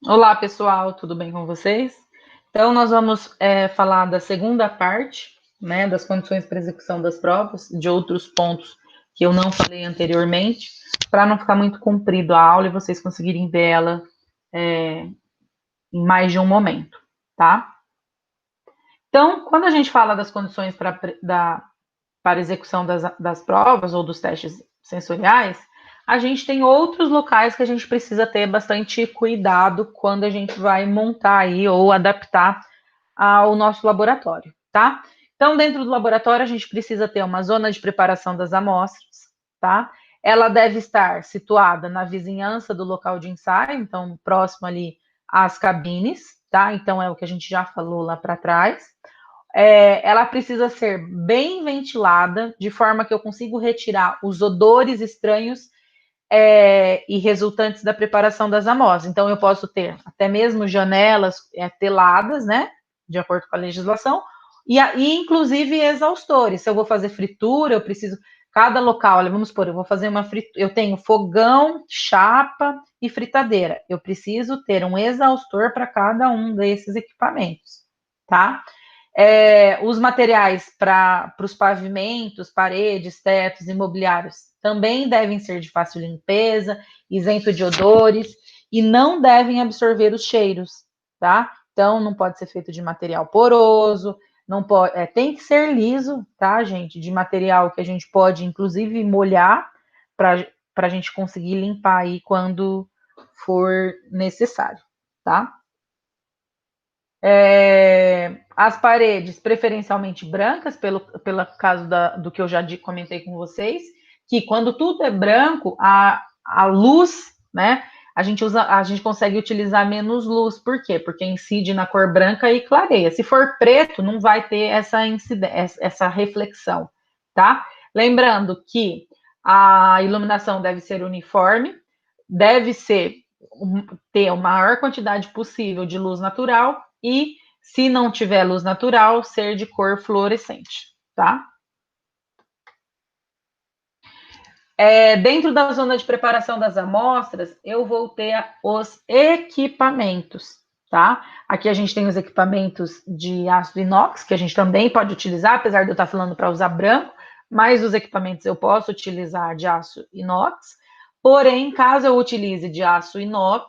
Olá, pessoal, tudo bem com vocês? Então, nós vamos falar da segunda parte, né, das condições para execução das provas, de outros pontos que eu não falei anteriormente, para não ficar muito comprido a aula e vocês conseguirem ver ela em mais de um momento, tá? Então, quando a gente fala das condições para execução das provas ou dos testes sensoriais, a gente tem outros locais que a gente precisa ter bastante cuidado quando a gente vai montar aí ou adaptar ao nosso laboratório, tá? Então, dentro do laboratório, a gente precisa ter uma zona de preparação das amostras, tá? Ela deve estar situada na vizinhança do local de ensaio, então, próximo ali às cabines, tá? Então, é o que a gente já falou lá para trás. Ela precisa ser bem ventilada, de forma que eu consigo retirar os odores estranhos e resultantes da preparação das amostras. Então, eu posso ter até mesmo janelas teladas, né, de acordo com a legislação, e inclusive exaustores. Se eu vou fazer fritura, eu preciso. Cada local, olha, vamos supor, eu vou fazer uma fritura, eu tenho fogão, chapa e fritadeira. Eu preciso ter um exaustor para cada um desses equipamentos, tá? Os materiais para os pavimentos, paredes, tetos, imobiliários também devem ser de fácil limpeza, isento de odores e não devem absorver os cheiros, tá? Então, não pode ser feito de material poroso, não pode, tem que ser liso, tá, gente? De material que a gente pode, inclusive, molhar para a gente conseguir limpar aí quando for necessário, tá? As paredes preferencialmente brancas, pelo caso do que eu já comentei com vocês, que quando tudo é branco, a luz, né? A gente consegue utilizar menos luz. Por quê? Porque incide na cor branca e clareia. Se for preto, não vai ter essa reflexão, tá? Lembrando que a iluminação deve ser uniforme, deve ser ter a maior quantidade possível de luz natural e, se não tiver luz natural, ser de cor fluorescente, tá? Dentro da zona de preparação das amostras, eu vou ter os equipamentos, tá? Aqui a gente tem os equipamentos de aço inox, que a gente também pode utilizar, apesar de eu estar falando para usar branco, mas os equipamentos eu posso utilizar de aço inox. Porém, caso eu utilize de aço inox,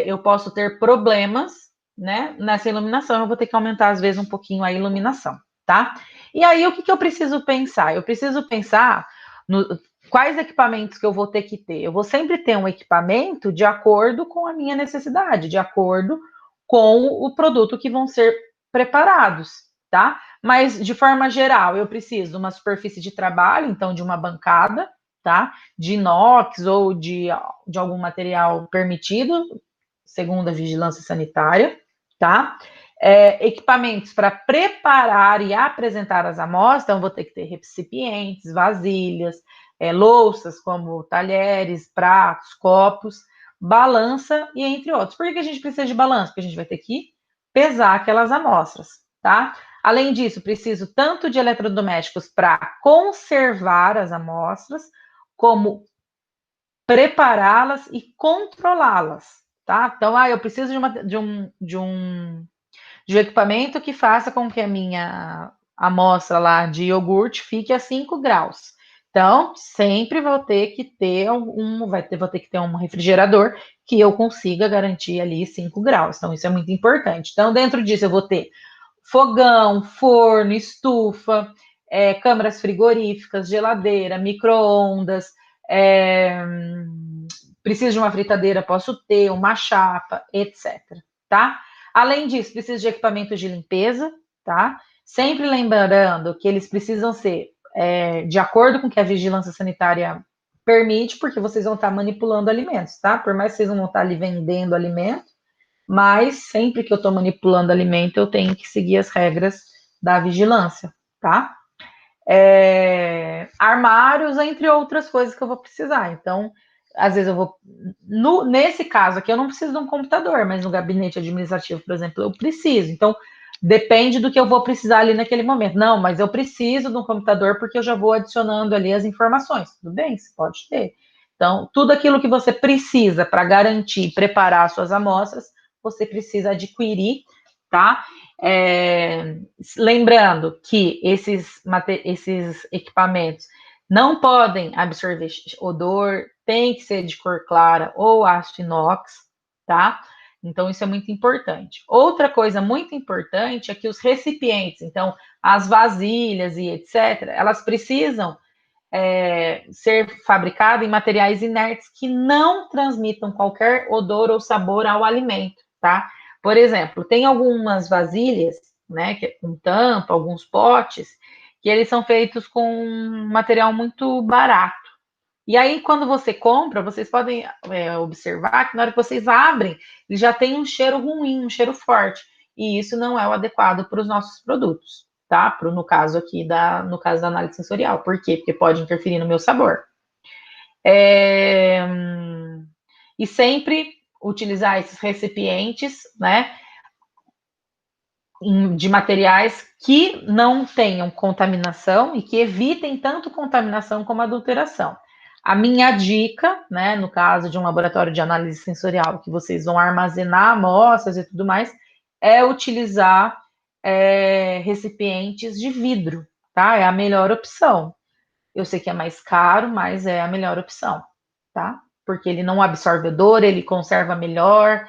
eu posso ter problemas, né, nessa iluminação. Eu vou ter que aumentar, às vezes, um pouquinho a iluminação, tá? E aí, o que eu preciso pensar? Eu preciso pensar no, quais equipamentos que eu vou ter que ter. Eu vou sempre ter um equipamento de acordo com a minha necessidade, de acordo com o produto que vão ser preparados, tá? Mas, de forma geral, eu preciso de uma superfície de trabalho, então, de uma bancada, tá? De inox ou de algum material permitido, segundo a vigilância sanitária, tá? Equipamentos para preparar e apresentar as amostras, então vou ter que ter recipientes, vasilhas, louças como talheres, pratos, copos, balança e entre outros. Por que a gente precisa de balança? Porque a gente vai ter que pesar aquelas amostras, tá? Além disso, preciso tanto de eletrodomésticos para conservar as amostras, como prepará-las e controlá-las, tá? Então, eu preciso de um equipamento que faça com que a minha amostra lá de iogurte fique a 5 graus. Então, sempre vou ter que ter vou ter que ter um refrigerador que eu consiga garantir ali 5 graus. Então, isso é muito importante. Então, dentro disso, eu vou ter fogão, forno, estufa, câmaras frigoríficas, geladeira, micro-ondas, é, preciso de uma fritadeira, posso ter, uma chapa, etc. Tá? Além disso, preciso de equipamentos de limpeza, tá? Sempre lembrando que eles precisam ser de acordo com o que a vigilância sanitária permite, porque vocês vão estar manipulando alimentos, tá? Por mais que vocês não vão estar ali vendendo alimento, mas sempre que eu estou manipulando alimento, eu tenho que seguir as regras da vigilância, tá? Armários, entre outras coisas que eu vou precisar. Então, às vezes eu vou. Nesse caso aqui, eu não preciso de um computador, mas no gabinete administrativo, por exemplo, eu preciso. Então, depende do que eu vou precisar ali naquele momento. Não, mas eu preciso de um computador porque eu já vou adicionando ali as informações. Tudo bem, você pode ter. Então, tudo aquilo que você precisa para garantir, preparar suas amostras, você precisa adquirir, tá? Lembrando que esses equipamentos não podem absorver odor, tem que ser de cor clara ou aço inox, tá? Então, isso é muito importante. Outra coisa muito importante é que os recipientes, então, as vasilhas e etc., elas precisam ser fabricadas em materiais inertes que não transmitam qualquer odor ou sabor ao alimento, tá? Por exemplo, tem algumas vasilhas, né, com tampa, alguns potes, que eles são feitos com um material muito barato. E aí, quando você compra, vocês podem observar que na hora que vocês abrem, ele já tem um cheiro ruim, um cheiro forte. E isso não é o adequado para os nossos produtos, tá? No caso aqui, no caso da análise sensorial. Por quê? Porque pode interferir no meu sabor. E sempre utilizar esses recipientes, né? De materiais que não tenham contaminação e que evitem tanto contaminação como adulteração. A minha dica, né, no caso de um laboratório de análise sensorial, que vocês vão armazenar amostras e tudo mais, é utilizar recipientes de vidro, tá? É a melhor opção. Eu sei que é mais caro, mas é a melhor opção, tá? Porque ele não absorve odor, ele conserva melhor,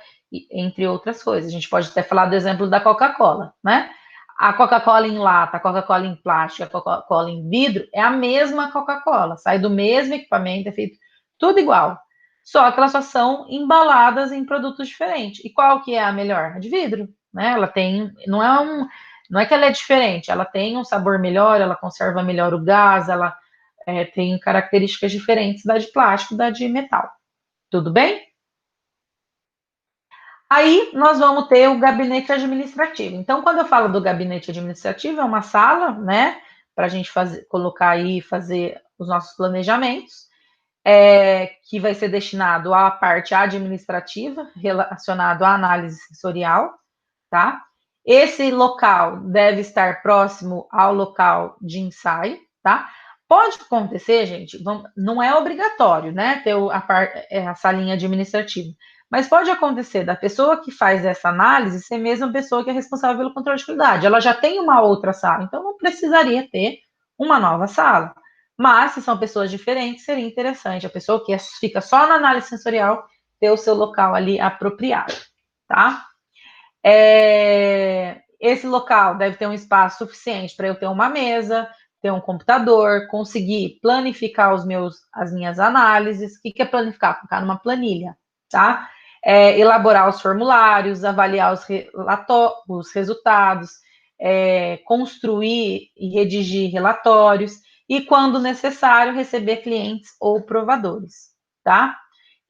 entre outras coisas. A gente pode até falar do exemplo da Coca-Cola, né? A Coca-Cola em lata, a Coca-Cola em plástico, a Coca-Cola em vidro é a mesma Coca-Cola, sai do mesmo equipamento, é feito tudo igual. Só que elas só são embaladas em produtos diferentes. E qual que é a melhor? A de vidro, né? Ela tem, não é que ela é diferente, ela tem um sabor melhor, ela conserva melhor o gás, ela tem características diferentes da de plástico e da de metal. Tudo bem? Aí nós vamos ter o gabinete administrativo. Então, quando eu falo do gabinete administrativo, é uma sala, né, para a gente colocar aí e fazer os nossos planejamentos, que vai ser destinado à parte administrativa, relacionado à análise sensorial, tá? Esse local deve estar próximo ao local de ensaio, tá? Pode acontecer, gente, não é obrigatório, né, ter a salinha administrativa, mas pode acontecer da pessoa que faz essa análise ser mesmo a pessoa que é responsável pelo controle de qualidade. Ela já tem uma outra sala, então não precisaria ter uma nova sala. Mas, se são pessoas diferentes, seria interessante a pessoa que fica só na análise sensorial ter o seu local ali apropriado, tá? Esse local deve ter um espaço suficiente para eu ter uma mesa, ter um computador, conseguir planificar as minhas análises. O que é planificar? Colocar numa planilha, tá? Elaborar os formulários, avaliar os resultados, construir e redigir relatórios e, quando necessário, receber clientes ou provadores, tá?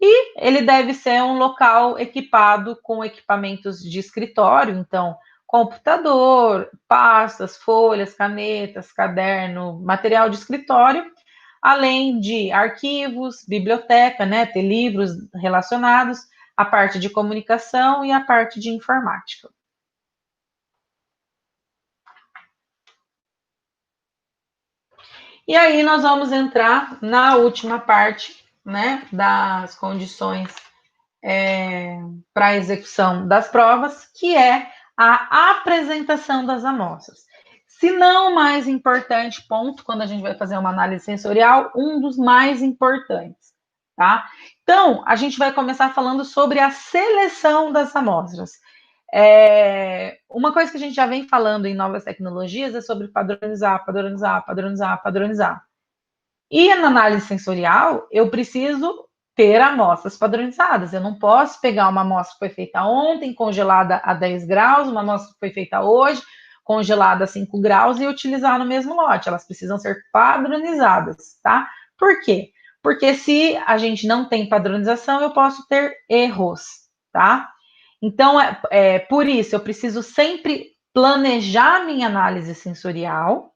E ele deve ser um local equipado com equipamentos de escritório, então, computador, pastas, folhas, canetas, caderno, material de escritório, além de arquivos, biblioteca, né, ter livros relacionados, a parte de comunicação e a parte de informática. E aí nós vamos entrar na última parte, né, das condições para a execução das provas, que é a apresentação das amostras. Se não o mais importante ponto, quando a gente vai fazer uma análise sensorial, um dos mais importantes, tá? Então, a gente vai começar falando sobre a seleção das amostras. Uma coisa que a gente já vem falando em novas tecnologias é sobre padronizar, padronizar, padronizar, padronizar. E na análise sensorial, eu preciso ter amostras padronizadas. Eu não posso pegar uma amostra que foi feita ontem, congelada a 10 graus, uma amostra que foi feita hoje, congelada a 5 graus, e utilizar no mesmo lote. Elas precisam ser padronizadas, tá? Por quê? Porque se a gente não tem padronização, eu posso ter erros, tá? Então, por isso, eu preciso sempre planejar minha análise sensorial,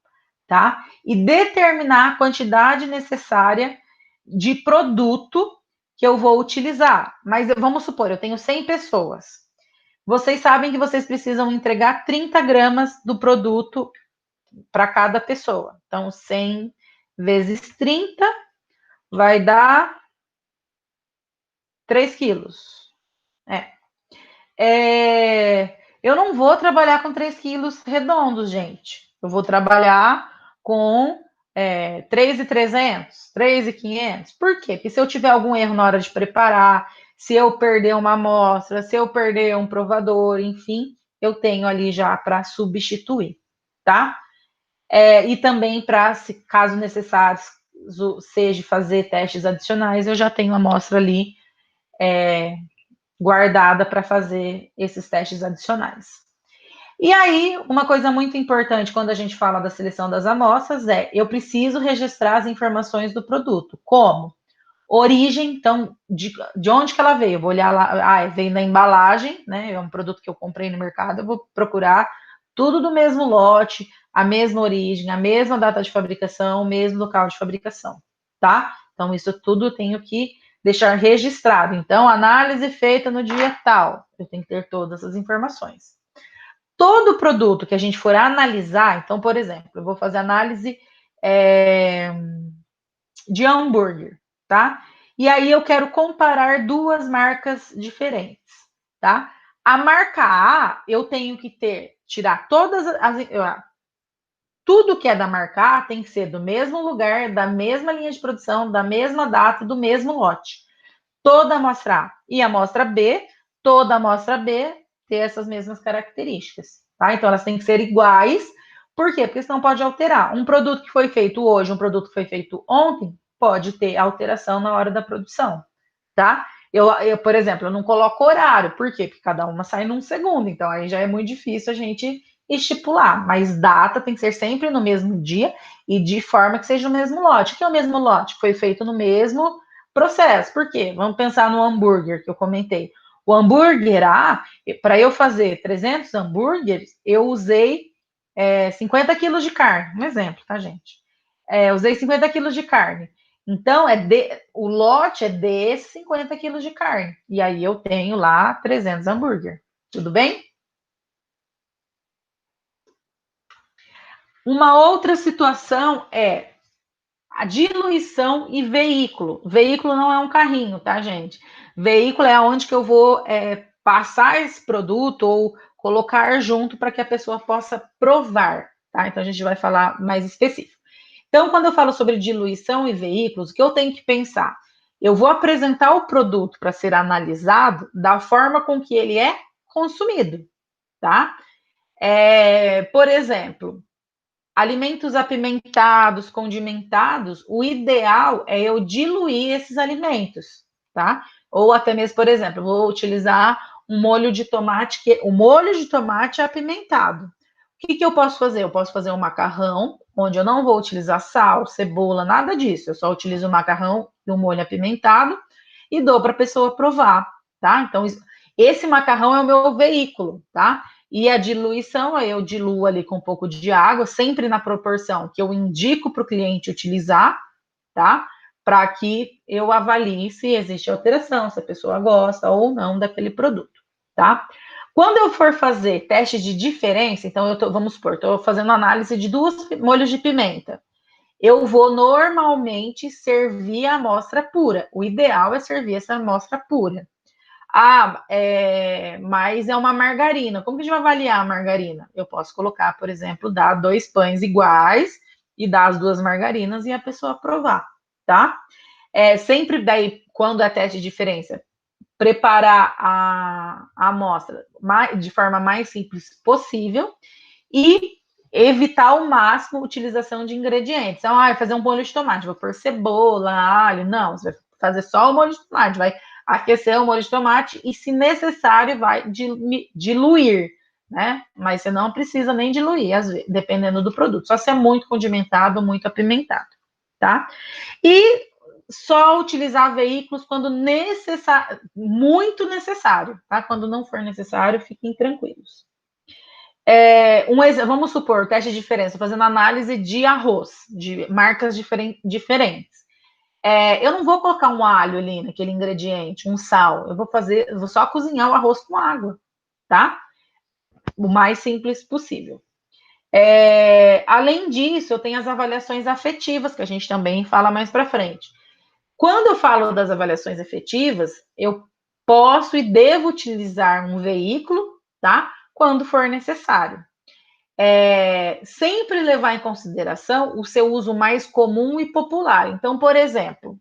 tá? E determinar a quantidade necessária de produto que eu vou utilizar. Mas vamos supor, eu tenho 100 pessoas. Vocês sabem que vocês precisam entregar 30 gramas do produto para cada pessoa. Então, 100 vezes 30 vai dar 3 quilos. Eu não vou trabalhar com 3 quilos redondos, gente. Eu vou trabalhar com 3.300, 3.500. Por quê? Porque se eu tiver algum erro na hora de preparar, se eu perder uma amostra, se eu perder um provador, enfim, eu tenho ali já para substituir, tá? E também para, se caso necessário, seja fazer testes adicionais, eu já tenho a amostra ali guardada para fazer esses testes adicionais. E aí, uma coisa muito importante quando a gente fala da seleção das amostras eu preciso registrar as informações do produto. Como? Origem, então, de onde que ela veio? Eu vou olhar lá, veio na embalagem, né? É um produto que eu comprei no mercado, eu vou procurar tudo do mesmo lote, a mesma origem, a mesma data de fabricação, o mesmo local de fabricação, tá? Então, isso tudo eu tenho que deixar registrado. Então, análise feita no dia tal, eu tenho que ter todas as informações. Todo produto que a gente for analisar, então, por exemplo, eu vou fazer análise de hambúrguer, tá? E aí eu quero comparar duas marcas diferentes, tá? A marca A, eu tenho que tirar todas tudo que é da marca A tem que ser do mesmo lugar, da mesma linha de produção, da mesma data, do mesmo lote. Toda amostra A e a amostra B, toda amostra B ter essas mesmas características, tá? Então elas têm que ser iguais. Por quê? Porque senão pode alterar. Um produto que foi feito hoje, um produto que foi feito ontem, pode ter alteração na hora da produção, tá? Por exemplo, eu não coloco horário, por quê? Porque cada uma sai num segundo, então aí já é muito difícil a gente estipular, mas data tem que ser sempre no mesmo dia e de forma que seja o mesmo lote. O que é o mesmo lote? Foi feito no mesmo processo. Por quê? Vamos pensar no hambúrguer que eu comentei. O hambúrguer A, para eu fazer 300 hambúrgueres, eu usei 50 quilos de carne. Um exemplo, tá, gente? Usei 50 quilos de carne. Então, o lote é desses 50 quilos de carne. E aí eu tenho lá 300 hambúrguer. Tudo bem? Uma outra situação é a diluição e veículo. Veículo não é um carrinho, tá, gente? Veículo é onde que eu vou passar esse produto ou colocar junto para que a pessoa possa provar, tá? Então a gente vai falar mais específico. Então, quando eu falo sobre diluição e veículos, o que eu tenho que pensar? Eu vou apresentar o produto para ser analisado da forma com que ele é consumido, tá? Por exemplo, alimentos apimentados, condimentados, o ideal é eu diluir esses alimentos, tá? Ou até mesmo, por exemplo, vou utilizar um molho de tomate, o molho de tomate é apimentado. O que eu posso fazer? Eu posso fazer um macarrão, onde eu não vou utilizar sal, cebola, nada disso. Eu só utilizo o macarrão e o molho apimentado e dou para a pessoa provar, tá? Então, esse macarrão é o meu veículo, tá? E a diluição, eu diluo ali com um pouco de água, sempre na proporção que eu indico para o cliente utilizar, tá? Para que eu avalie se existe alteração, se a pessoa gosta ou não daquele produto, tá? Quando eu for fazer teste de diferença, então vamos supor, estou fazendo análise de 2 molhos de pimenta. Eu vou normalmente servir a amostra pura. O ideal é servir essa amostra pura. Mas é uma margarina. Como que a gente vai avaliar a margarina? Eu posso colocar, por exemplo, dar 2 pães iguais e dar as 2 margarinas e a pessoa provar, tá? Sempre daí, quando é teste de diferença, preparar a amostra de forma mais simples possível e evitar ao máximo a utilização de ingredientes. Então, fazer um molho de tomate, vou pôr cebola, alho. Não, você vai fazer só o molho de tomate, vai aquecer o molho de tomate e, se necessário, vai diluir, né? Mas você não precisa nem diluir, às vezes, dependendo do produto. Só se é muito condimentado, muito apimentado, tá? E só utilizar veículos quando necessário, muito necessário, tá? Quando não for necessário, fiquem tranquilos. Vamos supor, teste de diferença, fazendo análise de arroz, de marcas diferentes. Eu não vou colocar um alho ali naquele ingrediente, um sal. Eu vou só cozinhar o arroz com água, tá? O mais simples possível. Além disso, eu tenho as avaliações afetivas, que a gente também fala mais para frente. Quando eu falo das avaliações efetivas, eu posso e devo utilizar um veículo, tá? Quando for necessário. Sempre levar em consideração o seu uso mais comum e popular. Então, por exemplo,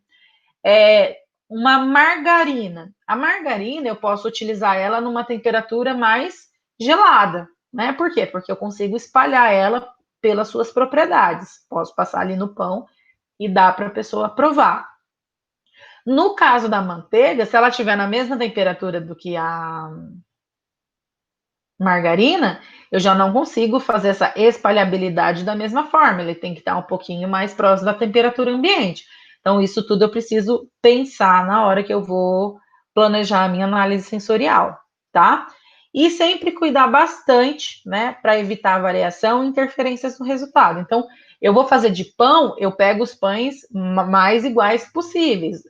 uma margarina. A margarina eu posso utilizar ela numa temperatura mais gelada, né? Por quê? Porque eu consigo espalhar ela pelas suas propriedades. Posso passar ali no pão e dar para a pessoa provar. No caso da manteiga, se ela estiver na mesma temperatura do que a margarina, eu já não consigo fazer essa espalhabilidade da mesma forma. Ele tem que estar um pouquinho mais próximo da temperatura ambiente. Então, isso tudo eu preciso pensar na hora que eu vou planejar a minha análise sensorial, tá? E sempre cuidar bastante, né, para evitar variação e interferências no resultado. Então, eu vou fazer de pão, eu pego os pães mais iguais possíveis.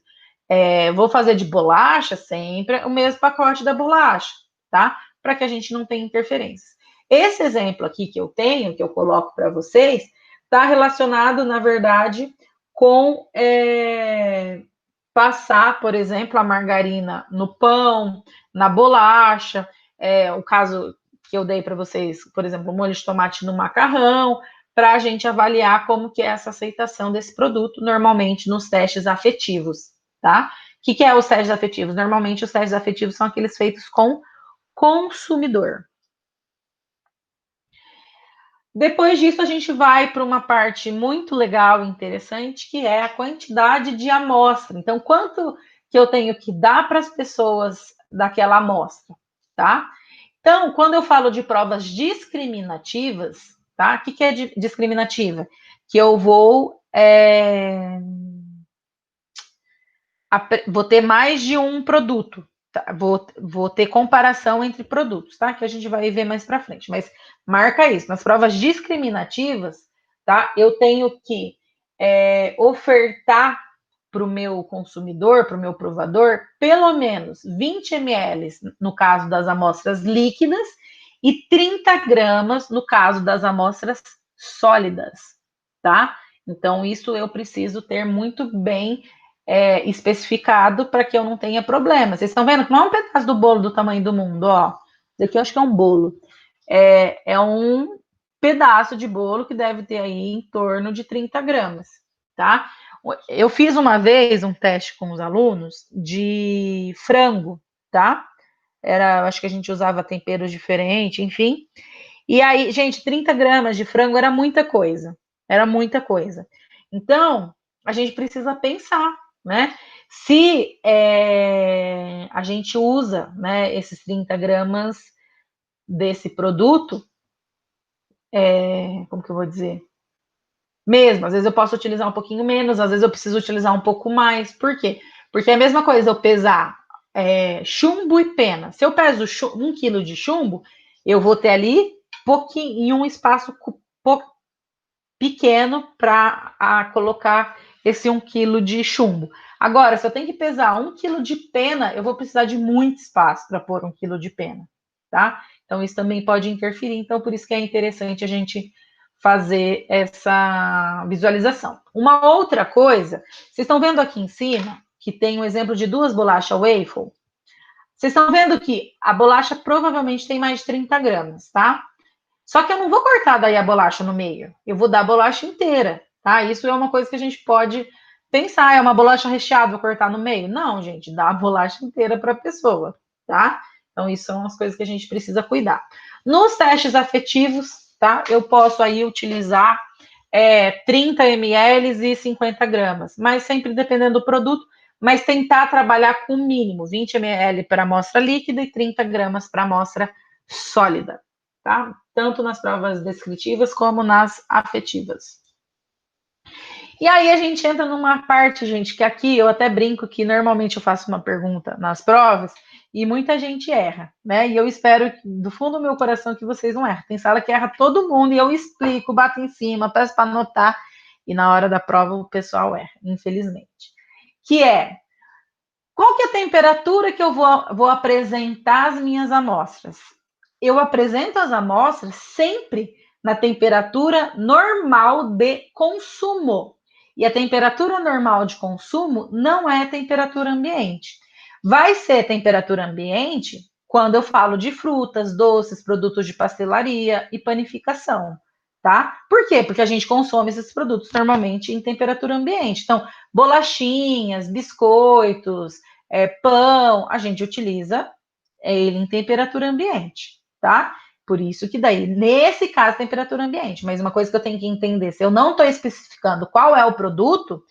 Vou fazer de bolacha, sempre o mesmo pacote da bolacha, tá? Para que a gente não tenha interferências. Esse exemplo aqui que eu tenho, que eu coloco para vocês, está relacionado, na verdade, com passar, por exemplo, a margarina no pão, na bolacha, o caso que eu dei para vocês, por exemplo, molho de tomate no macarrão, para a gente avaliar como que é essa aceitação desse produto, normalmente nos testes afetivos, tá? O que é os testes afetivos? Normalmente os testes afetivos são aqueles feitos com consumidor. Depois disso, a gente vai para uma parte muito legal e interessante, que é a quantidade de amostra. Então, quanto que eu tenho que dar para as pessoas daquela amostra, tá? Então, quando eu falo de provas discriminativas, tá? O que é discriminativa? Que eu vou ter mais de um produto, tá? Vou ter comparação entre produtos, tá? Que a gente vai ver mais para frente. Mas marca isso. Nas provas discriminativas, tá? Eu tenho que ofertar para o meu consumidor, para o meu provador, pelo menos 20 ml no caso das amostras líquidas e 30 gramas no caso das amostras sólidas, tá? Então, isso eu preciso ter muito bem especificado para que eu não tenha problema. Vocês estão vendo que não é um pedaço do bolo do tamanho do mundo, ó. Isso aqui eu acho que é um bolo. É um pedaço de bolo que deve ter aí em torno de 30 gramas, tá? Eu fiz uma vez um teste com os alunos de frango, tá? Acho que a gente usava temperos diferentes, enfim. E aí, gente, 30 gramas de frango era muita coisa. Era muita coisa. Então, a gente precisa pensar, né? Se a gente usa, né, esses 30 gramas desse produto, como que eu vou dizer? Mesmo, às vezes eu posso utilizar um pouquinho menos, às vezes eu preciso utilizar um pouco mais. Por quê? Porque é a mesma coisa eu pesar chumbo e pena. Se eu peso 1 quilo de chumbo, eu vou ter ali pouquinho, em um espaço pequeno para colocar esse 1 quilo de chumbo. Agora, se eu tenho que pesar 1 quilo de pena, eu vou precisar de muito espaço para pôr 1 quilo de pena, tá? Então, isso também pode interferir. Então, por isso que é interessante a gente fazer essa visualização. Uma outra coisa, vocês estão vendo aqui em cima que tem um exemplo de 2 bolachas waffle? Vocês estão vendo que a bolacha provavelmente tem mais de 30 gramas, tá? Só que eu não vou cortar daí a bolacha no meio. Eu vou dar a bolacha inteira, tá? Isso é uma coisa que a gente pode pensar. É uma bolacha recheada, vou cortar no meio? Não, gente, dá a bolacha inteira para a pessoa, tá? Então, isso são as coisas que a gente precisa cuidar. Nos testes afetivos, tá? Eu posso aí utilizar 30 ml e 50 gramas, mas sempre dependendo do produto, mas tentar trabalhar com o mínimo, 20 ml para amostra líquida e 30 gramas para amostra sólida, tá? Tanto nas provas descritivas como nas afetivas. E aí a gente entra numa parte, gente, que aqui eu até brinco que normalmente eu faço uma pergunta nas provas e muita gente erra, né? E eu espero do fundo do meu coração que vocês não erram. Tem sala que erra todo mundo e eu explico, bato em cima, peço para anotar e na hora da prova o pessoal erra, infelizmente. Que é, qual que é a temperatura que eu vou apresentar as minhas amostras? Eu apresento as amostras sempre na temperatura normal de consumo. E a temperatura normal de consumo não é temperatura ambiente. Vai ser temperatura ambiente quando eu falo de frutas, doces, produtos de pastelaria e panificação, tá? Por quê? Porque a gente consome esses produtos normalmente em temperatura ambiente. Então, bolachinhas, biscoitos, pão, a gente utiliza ele em temperatura ambiente, tá? Por isso que daí, nesse caso, temperatura ambiente. Mas uma coisa que eu tenho que entender, se eu não estou especificando qual é o produto,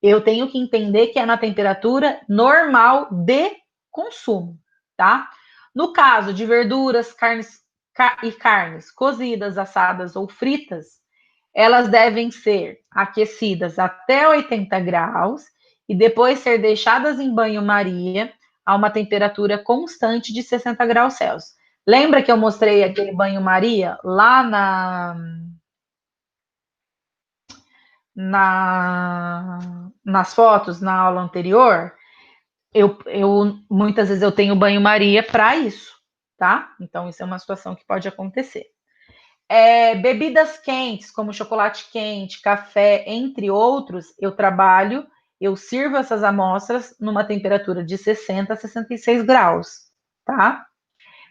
eu tenho que entender que é na temperatura normal de consumo, tá? No caso de verduras, carnes cozidas, assadas ou fritas, elas devem ser aquecidas até 80 graus e depois ser deixadas em banho-maria a uma temperatura constante de 60 graus Celsius. Lembra que eu mostrei aquele banho-maria lá nas fotos na aula anterior? Muitas vezes eu tenho banho-maria para isso, tá? Então, isso é uma situação que pode acontecer. Bebidas quentes, como chocolate quente, café, entre outros, eu sirvo essas amostras numa temperatura de 60 a 66 graus, tá?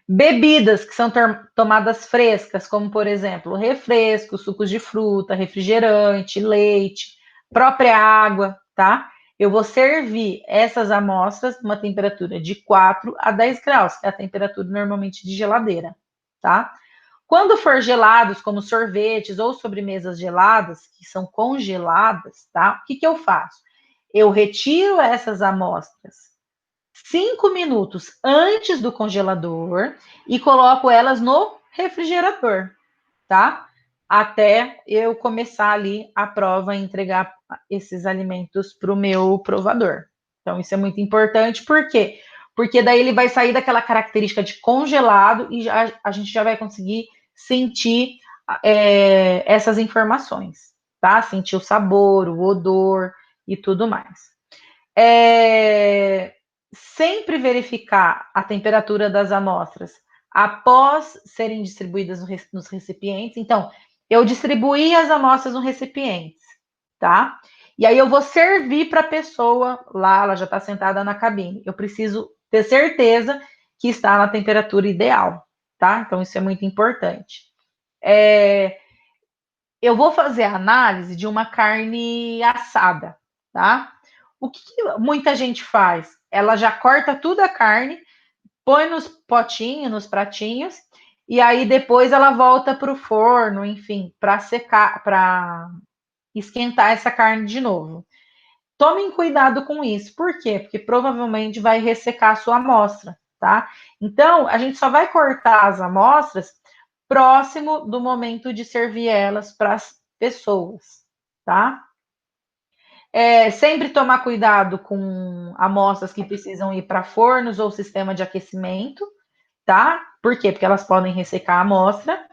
Bebidas que são tomadas frescas, como por exemplo, refresco, sucos de fruta, refrigerante, leite, própria água, tá? Eu vou servir essas amostras numa temperatura de 4 a 10 graus, que é a temperatura normalmente de geladeira, tá? Quando for gelados, como sorvetes ou sobremesas geladas, que são congeladas, tá? O que eu faço? Eu retiro essas amostras 5 minutos antes do congelador e coloco elas no refrigerador, tá? Até eu começar ali a prova e entregar esses alimentos para o meu provador. Então, isso é muito importante, por quê? Porque daí ele vai sair daquela característica de congelado e a gente já vai conseguir sentir essas informações, tá? Sentir o sabor, o odor e tudo mais. Sempre verificar a temperatura das amostras após serem distribuídas nos recipientes. Então, eu distribuí as amostras no recipiente, tá? E aí eu vou servir para a pessoa lá, ela já está sentada na cabine. Eu preciso ter certeza que está na temperatura ideal, tá? Então, isso é muito importante. Eu vou fazer a análise de uma carne assada, tá? O que muita gente faz? Ela já corta tudo a carne, põe nos potinhos, nos pratinhos, e aí depois ela volta para o forno, enfim, para secar, para esquentar essa carne de novo. Tomem cuidado com isso. Por quê? Porque provavelmente vai ressecar a sua amostra, tá? Então, a gente só vai cortar as amostras próximo do momento de servir elas para as pessoas, tá? Sempre tomar cuidado com amostras que precisam ir para fornos ou sistema de aquecimento, tá? Por quê? Porque elas podem ressecar a amostra.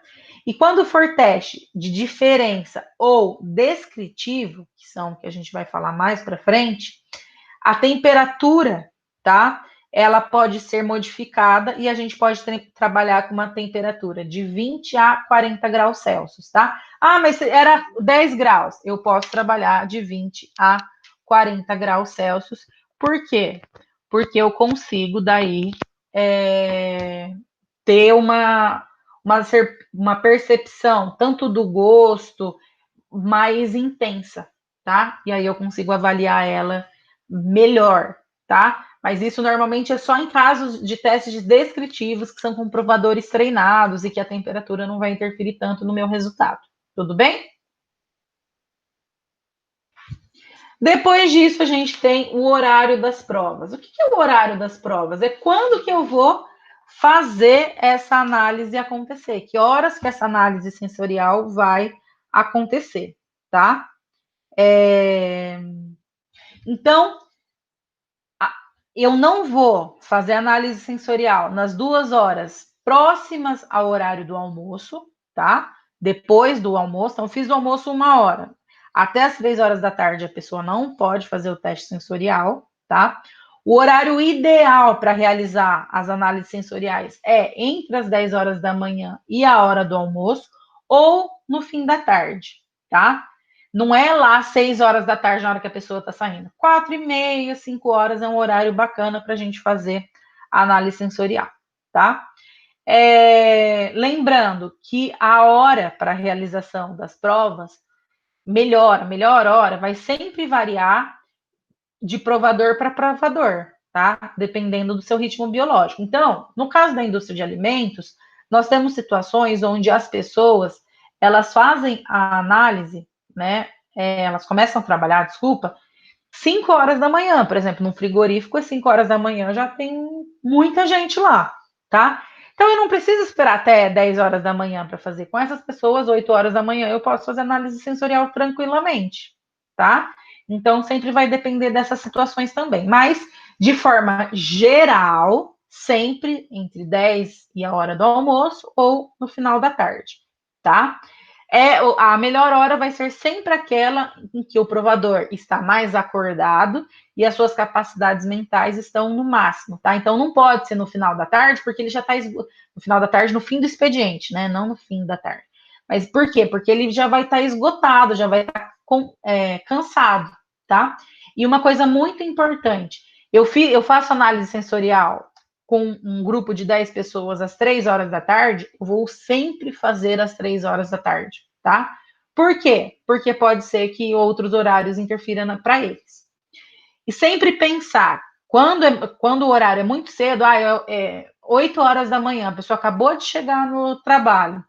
E quando for teste de diferença ou descritivo, que são que a gente vai falar mais para frente, a temperatura, tá? Ela pode ser modificada e a gente pode trabalhar com uma temperatura de 20 a 40 graus Celsius, tá? Ah, mas era 10 graus. Eu posso trabalhar de 20 a 40 graus Celsius. Por quê? Porque eu consigo daí ter uma percepção tanto do gosto mais intensa, tá? E aí eu consigo avaliar ela melhor, tá? Mas isso normalmente é só em casos de testes descritivos que são com provadores treinados e que a temperatura não vai interferir tanto no meu resultado. Tudo bem? Depois disso, a gente tem o horário das provas. O que é o horário das provas? É quando que eu vou fazer essa análise acontecer. Que horas que essa análise sensorial vai acontecer, tá? Então, eu não vou fazer análise sensorial nas 2 horas próximas ao horário do almoço, tá? Depois do almoço, então, eu fiz o almoço 1 hora. Até as 3 horas da tarde, a pessoa não pode fazer o teste sensorial, tá? O horário ideal para realizar as análises sensoriais é entre as 10 horas da manhã e a hora do almoço, ou no fim da tarde, tá? Não é lá 6 horas da tarde na hora que a pessoa está saindo. 4h30, 5 horas é um horário bacana para a gente fazer a análise sensorial, tá? Lembrando que a hora para a realização das provas, a melhor hora vai sempre variar de provador para provador, tá? Dependendo do seu ritmo biológico. Então, no caso da indústria de alimentos, nós temos situações onde as pessoas, elas fazem a análise, né? Elas começam a trabalhar, desculpa, 5 horas da manhã, por exemplo, no frigorífico, às 5 horas da manhã já tem muita gente lá, tá? Então eu não preciso esperar até 10 horas da manhã para fazer. Com essas pessoas, 8 horas da manhã, eu posso fazer análise sensorial tranquilamente, tá? Então sempre vai depender dessas situações também. Mas, de forma geral, sempre entre 10 e a hora do almoço ou no final da tarde, tá? A melhor hora vai ser sempre aquela em que o provador está mais acordado e as suas capacidades mentais estão no máximo, tá? Então não pode ser no final da tarde, porque ele já está no final da tarde, no fim do expediente, né? Não no fim da tarde. Mas por quê? Porque ele já vai estar esgotado, já vai estar cansado, tá? E uma coisa muito importante, eu faço análise sensorial com um grupo de 10 pessoas às 3 horas da tarde, eu vou sempre fazer às 3 horas da tarde, tá? Por quê? Porque pode ser que outros horários interfiram para eles. E sempre pensar, quando o horário é muito cedo, 8 horas da manhã, a pessoa acabou de chegar no trabalho,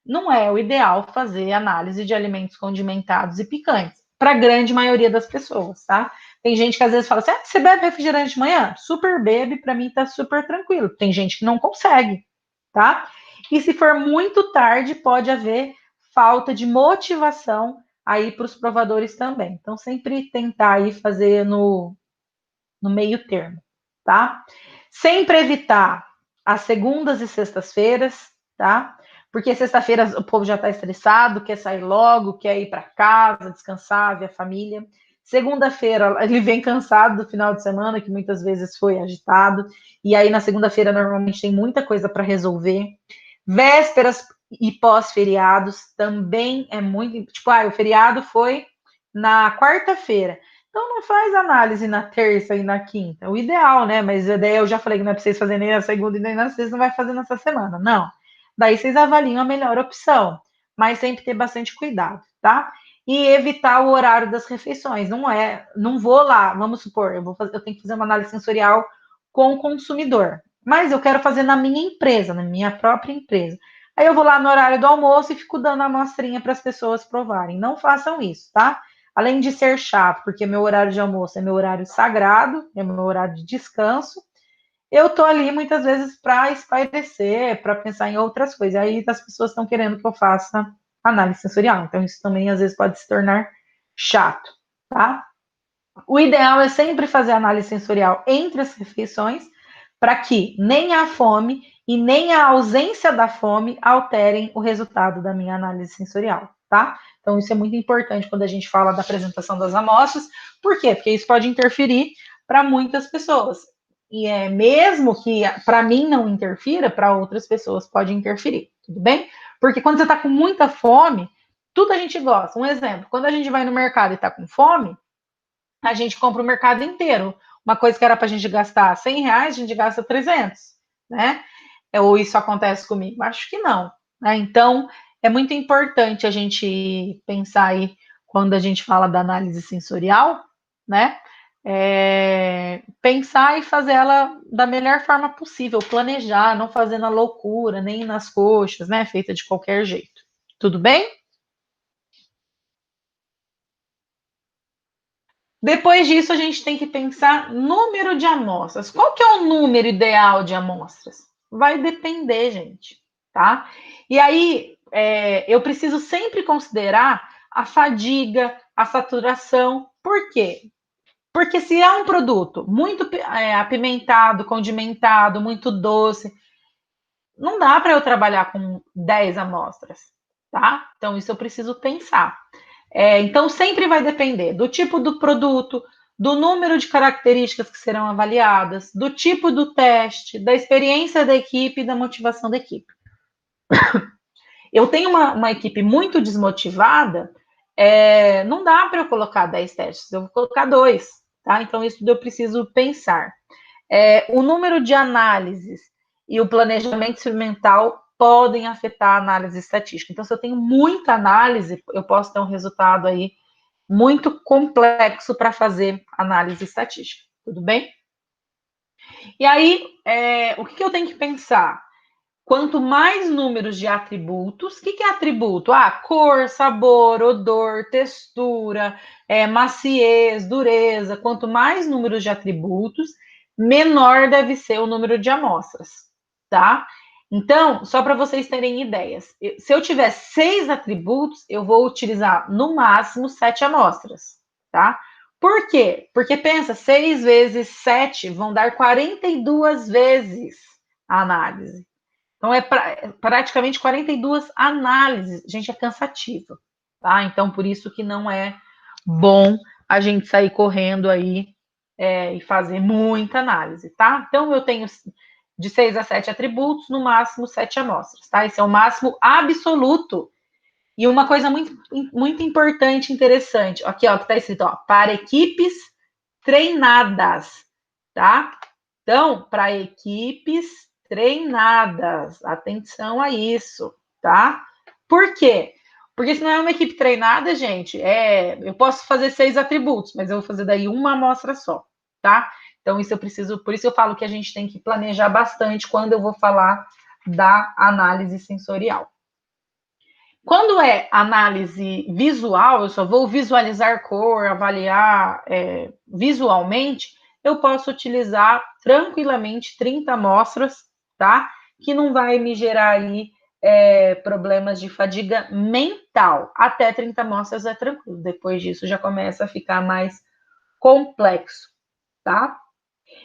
não é o ideal fazer análise de alimentos condimentados e picantes, para a grande maioria das pessoas, tá? Tem gente que às vezes fala assim, você bebe refrigerante de manhã? Super bebe, para mim tá super tranquilo. Tem gente que não consegue, tá? E se for muito tarde, pode haver falta de motivação aí para os provadores também. Então, sempre tentar aí fazer no meio termo, tá? Sempre evitar as segundas e sextas-feiras, tá? Porque sexta-feira o povo já está estressado, quer sair logo, quer ir para casa, descansar, ver a família. Segunda-feira ele vem cansado do final de semana, que muitas vezes foi agitado, e aí na segunda-feira normalmente tem muita coisa para resolver. Vésperas e pós-feriados também é muito. Tipo, o feriado foi na quarta-feira. Então não faz análise na terça e na quinta. O ideal, né? Mas daí eu já falei que não é para vocês fazerem nem na segunda e nem na sexta, não vai fazer nessa semana. Não. Daí vocês avaliam a melhor opção. Mas sempre ter bastante cuidado, tá? E evitar o horário das refeições. Não vou lá, vamos supor, eu tenho que fazer uma análise sensorial com o consumidor. Mas eu quero fazer na minha empresa, na minha própria empresa. Aí eu vou lá no horário do almoço e fico dando a amostrinha para as pessoas provarem. Não façam isso, tá? Além de ser chato, porque meu horário de almoço é meu horário sagrado, é meu horário de descanso, eu tô ali muitas vezes para espairecer, para pensar em outras coisas. Aí as pessoas estão querendo que eu faça análise sensorial. Então, isso também às vezes pode se tornar chato, tá? O ideal é sempre fazer análise sensorial entre as refeições, para que nem a fome e nem a ausência da fome alterem o resultado da minha análise sensorial, tá? Então, isso é muito importante quando a gente fala da apresentação das amostras. Por quê? Porque isso pode interferir para muitas pessoas. E mesmo que para mim não interfira, para outras pessoas pode interferir, tudo bem? Porque quando você está com muita fome, tudo a gente gosta. Um exemplo, quando a gente vai no mercado e está com fome, a gente compra o mercado inteiro. Uma coisa que era para a gente gastar R$ 100, a gente gasta 300, né? Ou isso acontece comigo? Acho que não. Né? Então, é muito importante a gente pensar aí, quando a gente fala da análise sensorial, né? Pensar e fazer ela da melhor forma possível, planejar, não fazer na loucura, nem nas coxas, né? Feita de qualquer jeito. Tudo bem? Depois disso, a gente tem que pensar número de amostras. Qual que é o número ideal de amostras? Vai depender, gente, tá? E aí, eu preciso sempre considerar a fadiga, a saturação. Por quê? Porque se é um produto muito apimentado, condimentado, muito doce, não dá para eu trabalhar com 10 amostras, tá? Então, isso eu preciso pensar. Então, sempre vai depender do tipo do produto, do número de características que serão avaliadas, do tipo do teste, da experiência da equipe e da motivação da equipe. Eu tenho uma equipe muito desmotivada, não dá para eu colocar 10 testes, eu vou colocar 2, tá? Então, isso eu preciso pensar. O número de análises e o planejamento experimental podem afetar a análise estatística. Então, se eu tenho muita análise, eu posso ter um resultado aí muito complexo para fazer análise estatística, tudo bem? E aí, o que eu tenho que pensar? Quanto mais números de atributos, o que é atributo? Cor, sabor, odor, textura, maciez, dureza. Quanto mais números de atributos, menor deve ser o número de amostras, tá? Então, só para vocês terem ideias, se eu tiver 6 atributos, eu vou utilizar no máximo 7 amostras, tá? Por quê? Porque pensa, 6 vezes 7 vão dar 42 vezes a análise. Então, praticamente 42 análises. Gente, é cansativo, tá? Então, por isso que não é bom a gente sair correndo aí e fazer muita análise, tá? Então, eu tenho de 6 a 7 atributos, no máximo 7 amostras, tá? Esse é o máximo absoluto. E uma coisa muito, muito importante, interessante, aqui, ó, que tá escrito, ó, para equipes treinadas, tá? Então, para equipes treinadas, atenção a isso, tá? Por quê? Porque se não é uma equipe treinada, gente, eu posso fazer 6 atributos, mas eu vou fazer daí uma amostra só, tá? Então, isso eu preciso, por isso eu falo que a gente tem que planejar bastante quando eu vou falar da análise sensorial. Quando é análise visual, eu só vou visualizar cor, avaliar visualmente, eu posso utilizar tranquilamente 30 amostras, tá? Que não vai me gerar aí problemas de fadiga mental. Até 30 amostras é tranquilo. Depois disso já começa a ficar mais complexo, tá?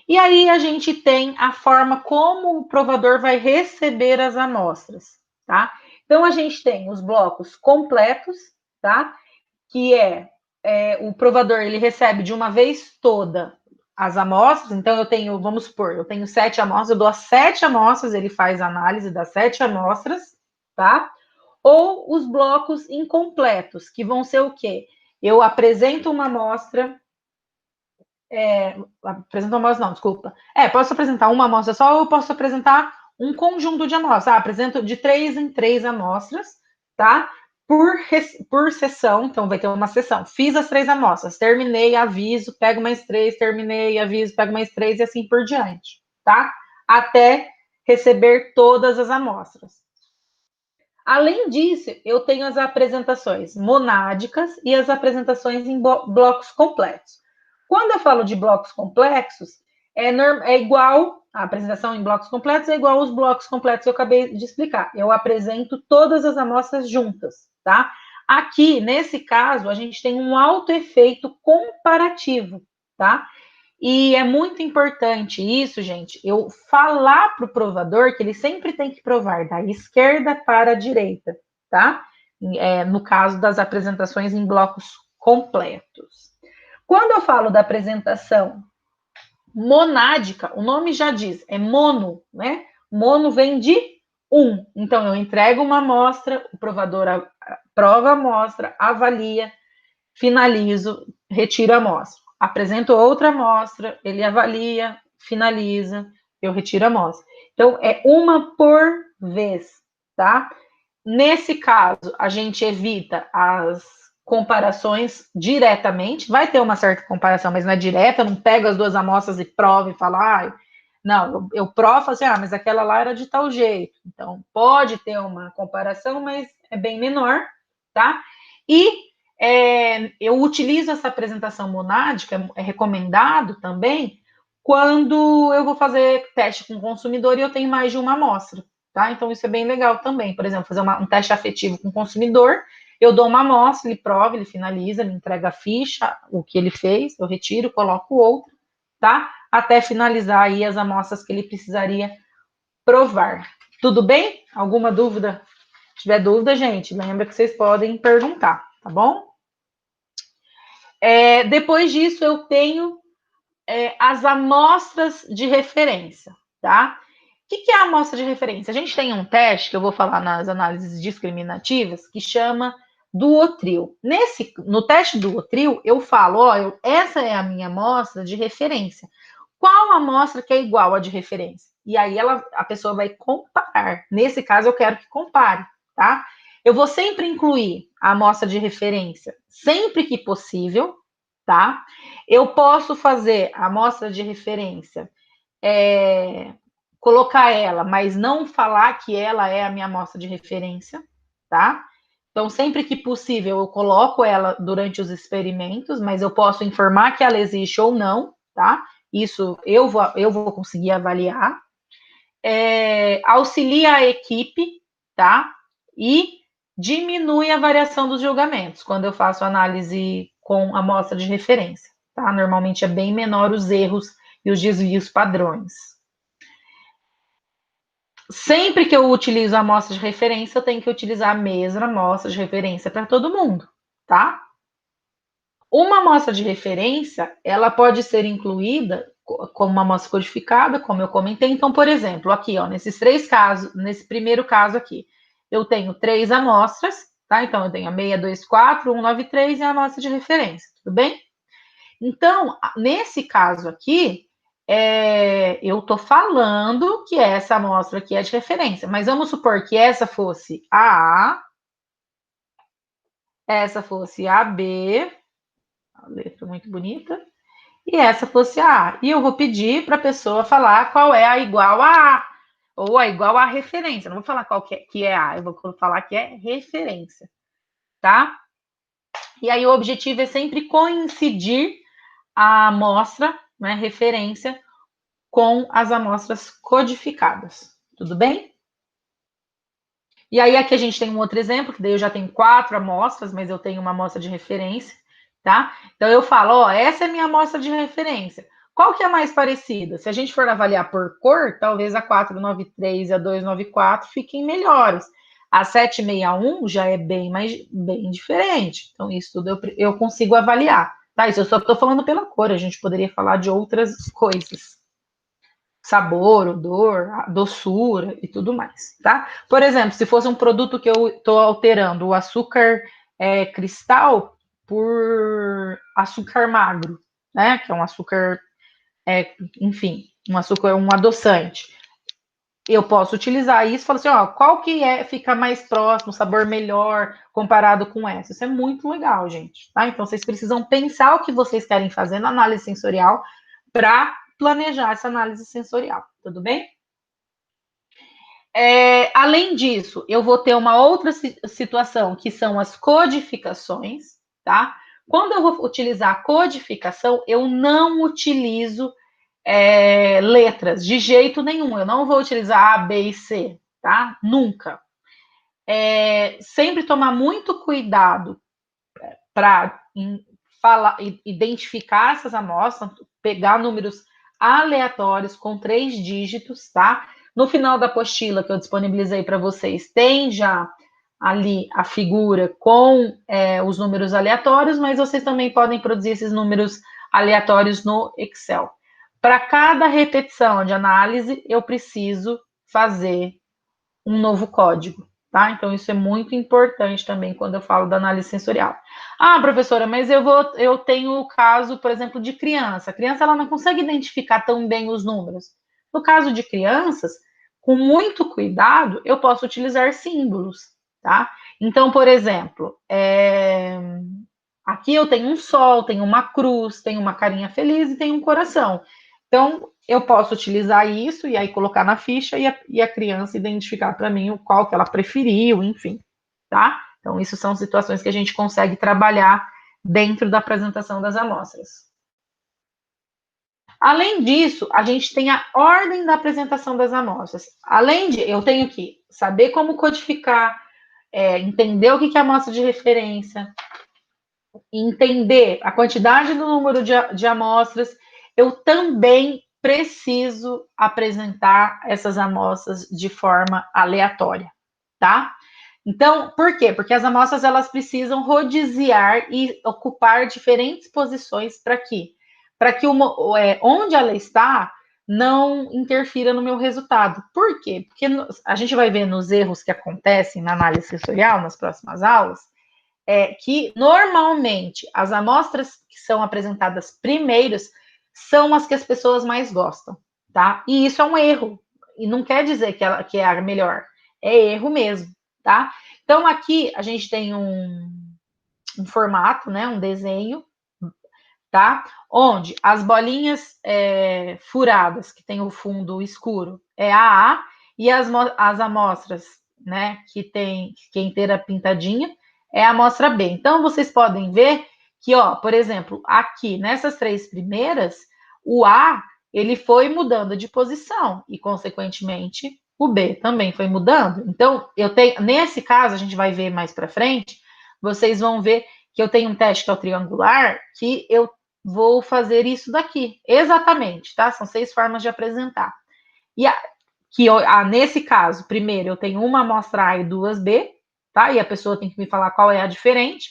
E aí a gente tem a forma como o provador vai receber as amostras, tá? Então a gente tem os blocos completos, tá? Que o provador ele recebe de uma vez toda as amostras. Então eu tenho, vamos supor, eu tenho 7 amostras, eu dou as 7 amostras, ele faz a análise das 7 amostras, tá? Ou os blocos incompletos, que vão ser o quê? Eu apresento uma amostra, apresentar uma amostra, não, desculpa. Posso apresentar uma amostra só ou eu posso apresentar um conjunto de amostras. Apresento de 3 em 3 amostras, tá? Por sessão, então vai ter uma sessão. Fiz as 3 amostras, terminei, aviso, pego mais 3, terminei, aviso, pego mais 3 e assim por diante, tá? Até receber todas as amostras. Além disso, eu tenho as apresentações monádicas e as apresentações em blocos completos. Quando eu falo de blocos complexos, é igual, a apresentação em blocos completos é igual aos blocos completos que eu acabei de explicar. Eu apresento todas as amostras juntas, tá? Aqui, nesse caso, a gente tem um alto efeito comparativo, tá? E é muito importante isso, gente, eu falar para o provador que ele sempre tem que provar da esquerda para a direita, tá? No caso das apresentações em blocos completos. Quando eu falo da apresentação monádica, o nome já diz, é mono, né? Mono vem de um. Então, eu entrego uma amostra, o provador prova a amostra, avalia, finalizo, retiro a amostra. Apresento outra amostra, ele avalia, finaliza, eu retiro a amostra. Então, é uma por vez, tá? Nesse caso, a gente evita as comparações diretamente. Vai ter uma certa comparação, mas não é direta. Eu não pego as duas amostras e provo e falo, não, eu provo assim, mas aquela lá era de tal jeito. Então, pode ter uma comparação, mas é bem menor, tá? E eu utilizo essa apresentação monádica, é recomendado também, quando eu vou fazer teste com o consumidor e eu tenho mais de uma amostra. Tá? Então, isso é bem legal também. Por exemplo, fazer um teste afetivo com o consumidor, eu dou uma amostra, ele prova, ele finaliza, me entrega a ficha, o que ele fez, eu retiro, coloco outro, tá? Até finalizar aí as amostras que ele precisaria provar. Tudo bem? Alguma dúvida? Se tiver dúvida, gente, lembra que vocês podem perguntar, tá bom? Depois disso, eu tenho as amostras de referência, tá? O que é a amostra de referência? A gente tem um teste que eu vou falar nas análises discriminativas que chama Duotril. No teste Duotril, eu falo, ó, essa é a minha amostra de referência. Qual amostra que é igual a de referência? E aí a pessoa vai comparar. Nesse caso, eu quero que compare, tá? Eu vou sempre incluir a amostra de referência, sempre que possível, tá? Eu posso fazer a amostra de referência, colocar ela, mas não falar que ela é a minha amostra de referência, tá? Então, sempre que possível, eu coloco ela durante os experimentos, mas eu posso informar que ela existe ou não, tá? Isso eu vou conseguir avaliar. Auxilia a equipe, tá? E diminui a variação dos julgamentos quando eu faço análise com amostra de referência, tá? Normalmente é bem menor os erros e os desvios padrões. Sempre que eu utilizo a amostra de referência, eu tenho que utilizar a mesma amostra de referência para todo mundo, tá? Uma amostra de referência, ela pode ser incluída como uma amostra codificada, como eu comentei. Então, por exemplo, aqui, ó, nesses 3 casos, nesse primeiro caso aqui, eu tenho 3 amostras, tá? Então, eu tenho a 624, 193 e a amostra de referência, tudo bem? Então, nesse caso aqui, eu estou falando que essa amostra aqui é de referência, mas vamos supor que essa fosse a A, essa fosse a B, a letra muito bonita, e essa fosse a A. E eu vou pedir para a pessoa falar qual é a igual a A, ou a igual a referência. Não vou falar qual que é A, eu vou falar que é referência, tá? E aí o objetivo é sempre coincidir a amostra, né, referência, com as amostras codificadas. Tudo bem? E aí aqui a gente tem um outro exemplo, que daí eu já tenho 4 amostras, mas eu tenho uma amostra de referência, tá? Então eu falo, ó, essa é a minha amostra de referência. Qual que é a mais parecida? Se a gente for avaliar por cor, talvez a 493 e a 294 fiquem melhores. A 761 já é bem diferente. Então, isso tudo eu consigo avaliar. Tá? Isso eu só estou falando pela cor, a gente poderia falar de outras coisas. Sabor, odor, doçura e tudo mais, tá? Por exemplo, se fosse um produto que eu estou alterando o açúcar cristal por açúcar magro, né? Que é um açúcar, enfim, um açúcar, um adoçante. Eu posso utilizar isso e falar assim, ó, qual que fica mais próximo, sabor melhor comparado com essa? Isso é muito legal, gente, tá? Então, vocês precisam pensar o que vocês querem fazer na análise sensorial para planejar essa análise sensorial, tudo bem? Além disso, eu vou ter uma outra situação, que são as codificações, tá? Quando eu vou utilizar a codificação, eu não utilizo letras de jeito nenhum. Eu não vou utilizar A, B e C, tá? Nunca. Sempre tomar muito cuidado para identificar essas amostras, pegar números aleatórios com 3 dígitos, tá? No final da apostila que eu disponibilizei para vocês, tem já ali a figura com os números aleatórios, mas vocês também podem produzir esses números aleatórios no Excel. Para cada repetição de análise, eu preciso fazer um novo código, tá? Então, isso é muito importante também quando eu falo da análise sensorial. Ah, professora, mas eu tenho o caso, por exemplo, de criança. A criança ela não consegue identificar tão bem os números. No caso de crianças, com muito cuidado, eu posso utilizar símbolos, tá? Então, por exemplo, aqui eu tenho um sol, tenho uma cruz, tenho uma carinha feliz e tenho um coração. Então, eu posso utilizar isso e aí colocar na ficha e a criança identificar para mim o qual que ela preferiu, enfim, tá? Então, isso são situações que a gente consegue trabalhar dentro da apresentação das amostras. Além disso, a gente tem a ordem da apresentação das amostras. Além de, eu tenho que saber como codificar, entender o que é amostra de referência, entender a quantidade do número de amostras, eu também preciso apresentar essas amostras de forma aleatória, tá? Então, por quê? Porque as amostras elas precisam rodiziar e ocupar diferentes posições para quê? Para que onde ela está não interfira no meu resultado. Por quê? Porque a gente vai ver nos erros que acontecem na análise sensorial nas próximas aulas, que normalmente as amostras que são apresentadas primeiros são as que as pessoas mais gostam, tá? E isso é um erro. E não quer dizer que é a melhor. É erro mesmo, tá? Então, aqui a gente tem um formato, né? Um desenho, tá? Onde as bolinhas furadas, que tem o fundo escuro, é a A, e as amostras, né, que é inteira pintadinha, é a amostra B. Então, vocês podem ver que, ó, por exemplo, aqui, nessas três primeiras, o A, ele foi mudando de posição, e, consequentemente, o B também foi mudando. Então, nesse caso, a gente vai ver mais para frente, vocês vão ver que eu tenho um teste que é o triangular, que eu vou fazer isso daqui, exatamente, tá? São 6 formas de apresentar. E nesse caso, primeiro, eu tenho uma amostra A e duas B, tá? E a pessoa tem que me falar qual é a diferente.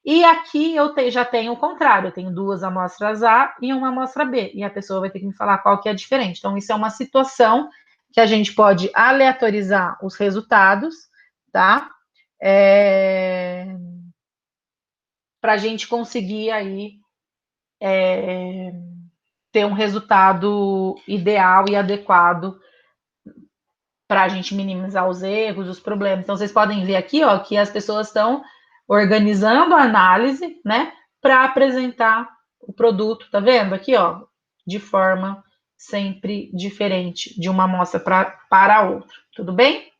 E aqui já tenho o contrário, eu tenho duas amostras A e uma amostra B, e a pessoa vai ter que me falar qual que é a diferente. Então, isso é uma situação que a gente pode aleatorizar os resultados, tá? Para a gente conseguir aí ter um resultado ideal e adequado para a gente minimizar os erros, os problemas. Então, vocês podem ver aqui, ó, que as pessoas estão organizando a análise, né, para apresentar o produto, tá vendo aqui, ó, de forma sempre diferente de uma amostra para outra, tudo bem?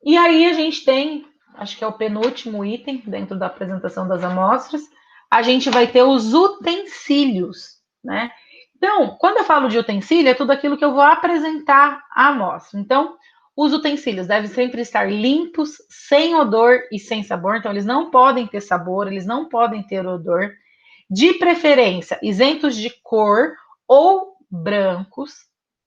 E aí a gente tem, acho que é o penúltimo item dentro da apresentação das amostras, a gente vai ter os utensílios, né? Então, quando eu falo de utensílio, é tudo aquilo que eu vou apresentar à amostra. Então, os utensílios devem sempre estar limpos, sem odor e sem sabor. Então, eles não podem ter sabor, eles não podem ter odor. De preferência, isentos de cor ou brancos,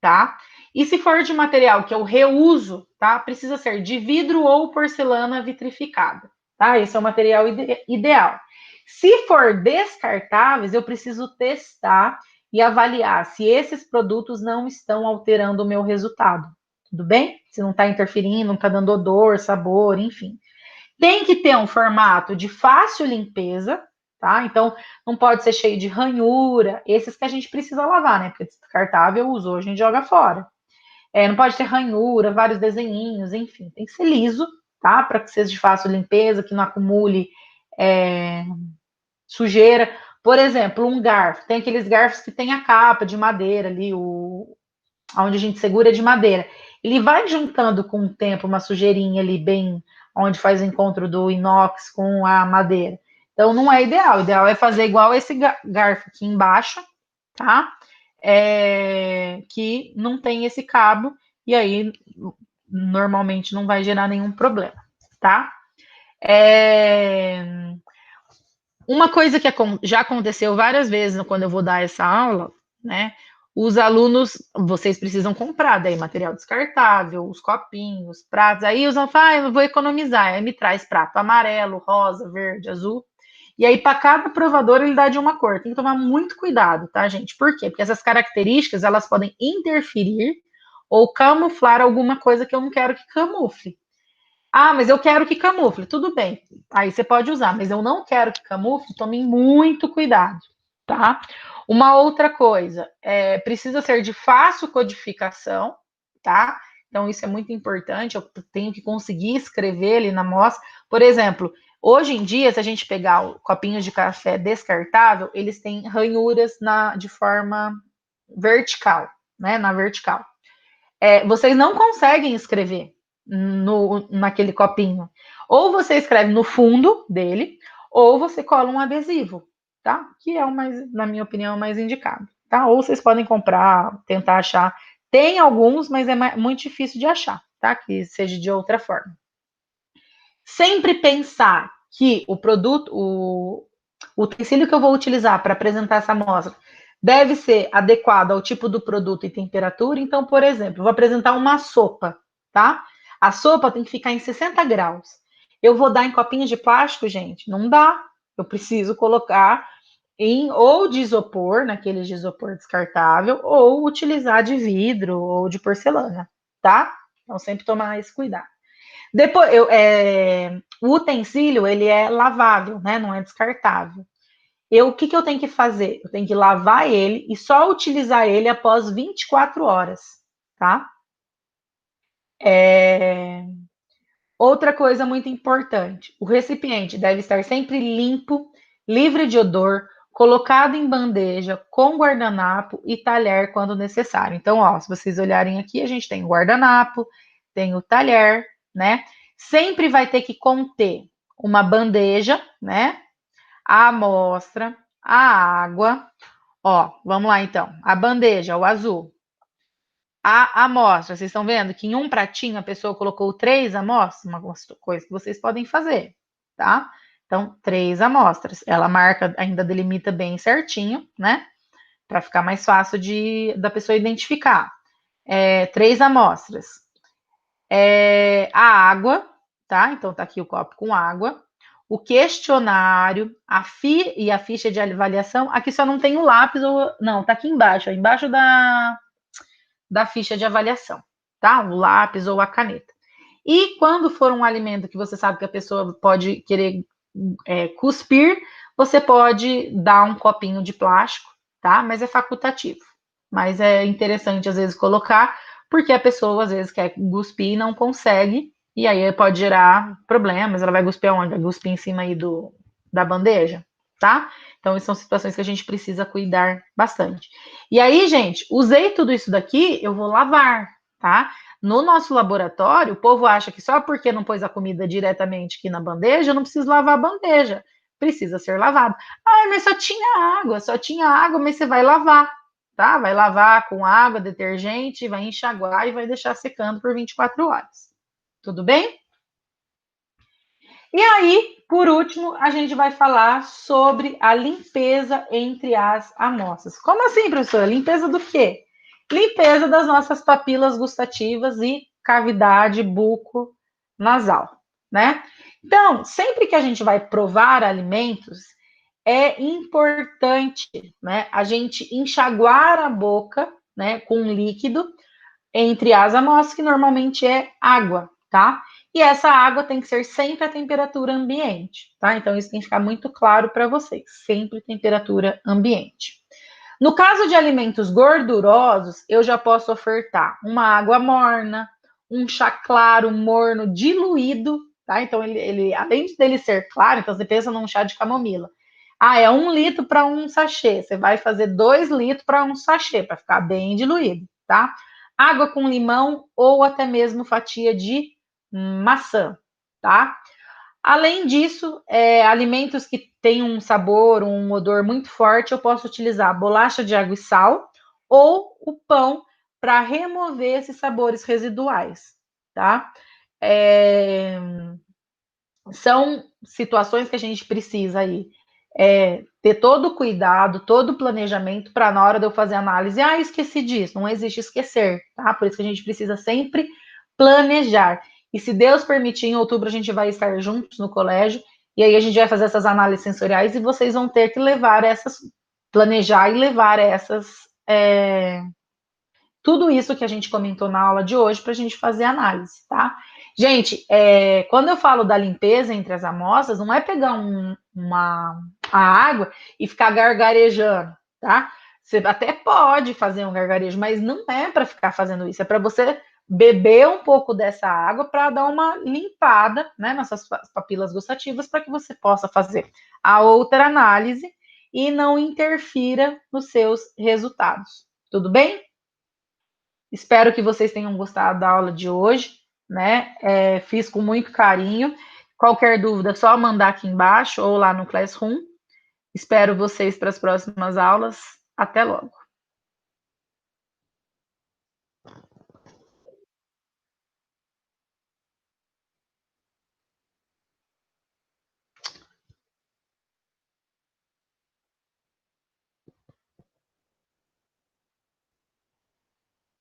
tá? E se for de material que eu reuso, tá? Precisa ser de vidro ou porcelana vitrificada, tá? Esse é o material ideal. Se for descartáveis, eu preciso testar e avaliar se esses produtos não estão alterando o meu resultado. Tudo bem? Se não está interferindo, não está dando odor, sabor, enfim. Tem que ter um formato de fácil limpeza, tá? Então, não pode ser cheio de ranhura, esses que a gente precisa lavar, né? Porque descartável usou, a gente joga fora. Não pode ter ranhura, vários desenhinhos, enfim, tem que ser liso, tá? Para que seja de fácil limpeza, que não acumule sujeira. Por exemplo, um garfo, tem aqueles garfos que tem a capa de madeira ali, onde a gente segura é de madeira. Ele vai juntando com o tempo uma sujeirinha ali bem onde faz o encontro do inox com a madeira. Então não é ideal. O ideal é fazer igual esse garfo aqui embaixo, tá? Que não tem esse cabo e aí normalmente não vai gerar nenhum problema, tá? Uma coisa que já aconteceu várias vezes quando eu vou dar essa aula, né? Os alunos, vocês precisam comprar daí material descartável, os copinhos, pratos. Aí os alunos falam, eu vou economizar. Aí me traz prato amarelo, rosa, verde, azul. E aí, para cada provador, ele dá de uma cor. Tem que tomar muito cuidado, tá, gente? Por quê? Porque essas características, elas podem interferir ou camuflar alguma coisa que eu não quero que camufle. Ah, mas eu quero que camufle. Tudo bem. Aí você pode usar, mas eu não quero que camufle. Tome muito cuidado, tá? Uma outra coisa, precisa ser de fácil codificação, tá? Então, isso é muito importante. Eu tenho que conseguir escrever ali na amostra. Por exemplo, hoje em dia, se a gente pegar o copinho de café descartável, eles têm ranhuras de forma vertical, né? Na vertical. Vocês não conseguem escrever naquele copinho. Ou você escreve no fundo dele, ou você cola um adesivo, tá? Que é o mais, na minha opinião, o mais indicado, tá? Ou vocês podem comprar, tentar achar. Tem alguns, mas é muito difícil de achar, tá? Que seja de outra forma. Sempre pensar que o produto, o utensílio que eu vou utilizar para apresentar essa amostra deve ser adequado ao tipo do produto e temperatura. Então, por exemplo, vou apresentar uma sopa, tá? A sopa tem que ficar em 60 graus. Eu vou dar em copinhos de plástico, gente? Não dá. Eu preciso colocar ou de isopor, naqueles de isopor descartável, ou utilizar de vidro ou de porcelana, tá? Então, sempre tomar esse cuidado. Depois, o utensílio, ele é lavável, né? Não é descartável. O que eu tenho que fazer? Eu tenho que lavar ele e só utilizar ele após 24 horas, tá? Outra coisa muito importante: o recipiente deve estar sempre limpo, livre de odor, colocado em bandeja, com guardanapo e talher quando necessário. Então, ó, se vocês olharem aqui, a gente tem o guardanapo, tem o talher, né? Sempre vai ter que conter uma bandeja, né? A amostra, a água. Ó, vamos lá então. A bandeja, o azul. A amostra, vocês estão vendo que em um pratinho a pessoa colocou 3 amostras, uma coisa que vocês podem fazer, tá? Então, 3 amostras. Ela marca, ainda delimita bem certinho, né? Para ficar mais fácil da pessoa identificar. 3 amostras. A água, tá? Então, tá aqui o copo com água. O questionário, e a ficha de avaliação. Aqui só não tem o lápis, não, tá aqui embaixo, embaixo da ficha de avaliação, tá? O lápis ou a caneta. E quando for um alimento que você sabe que a pessoa pode querer cuspir, você pode dar um copinho de plástico, tá? Mas é facultativo. Mas é interessante, às vezes, colocar, porque a pessoa, às vezes, quer cuspir e não consegue, e aí pode gerar problemas. Ela vai cuspir aonde? Vai cuspir em cima aí da bandeja, tá? Então, são situações que a gente precisa cuidar bastante. E aí, gente, usei tudo isso daqui, eu vou lavar, tá? No nosso laboratório, o povo acha que só porque não pôs a comida diretamente aqui na bandeja, eu não preciso lavar a bandeja. Precisa ser lavado. Ah, mas só tinha água, mas você vai lavar, tá? Vai lavar com água, detergente, vai enxaguar e vai deixar secando por 24 horas. Tudo bem? E aí, por último, a gente vai falar sobre a limpeza entre as amostras. Como assim, professora? Limpeza do quê? Limpeza das nossas papilas gustativas e cavidade buco-nasal, né? Então, sempre que a gente vai provar alimentos, é importante, né, a gente enxaguar a boca, né, com líquido entre as amostras, que normalmente é água, tá? E essa água tem que ser sempre a temperatura ambiente, tá? Então, isso tem que ficar muito claro para vocês, sempre temperatura ambiente. No caso de alimentos gordurosos, eu já posso ofertar uma água morna, um chá claro, morno, diluído, tá? Então, além dele ser claro, então você pensa num chá de camomila. Ah, é 1 litro para um sachê. Você vai fazer 2 litros para um sachê, para ficar bem diluído, tá? Água com limão ou até mesmo fatia de maçã, tá? Além disso, alimentos que têm um sabor, um odor muito forte, eu posso utilizar bolacha de água e sal ou o pão para remover esses sabores residuais, tá? São situações que a gente precisa aí ter todo o cuidado, todo o planejamento para na hora de eu fazer análise, esqueci disso, não existe esquecer, tá? Por isso que a gente precisa sempre planejar. E se Deus permitir, em outubro a gente vai estar juntos no colégio, e aí a gente vai fazer essas análises sensoriais e vocês vão ter que planejar e levar tudo isso que a gente comentou na aula de hoje para a gente fazer análise, tá? Gente, quando eu falo da limpeza entre as amostras, não é pegar a água e ficar gargarejando, tá? Você até pode fazer um gargarejo, mas não é para ficar fazendo isso, é para você beber um pouco dessa água para dar uma limpada, né, nas suas papilas gustativas, para que você possa fazer a outra análise e não interfira nos seus resultados. Tudo bem? Espero que vocês tenham gostado da aula de hoje, né? Fiz com muito carinho. Qualquer dúvida, é só mandar aqui embaixo ou lá no Classroom. Espero vocês para as próximas aulas. Até logo.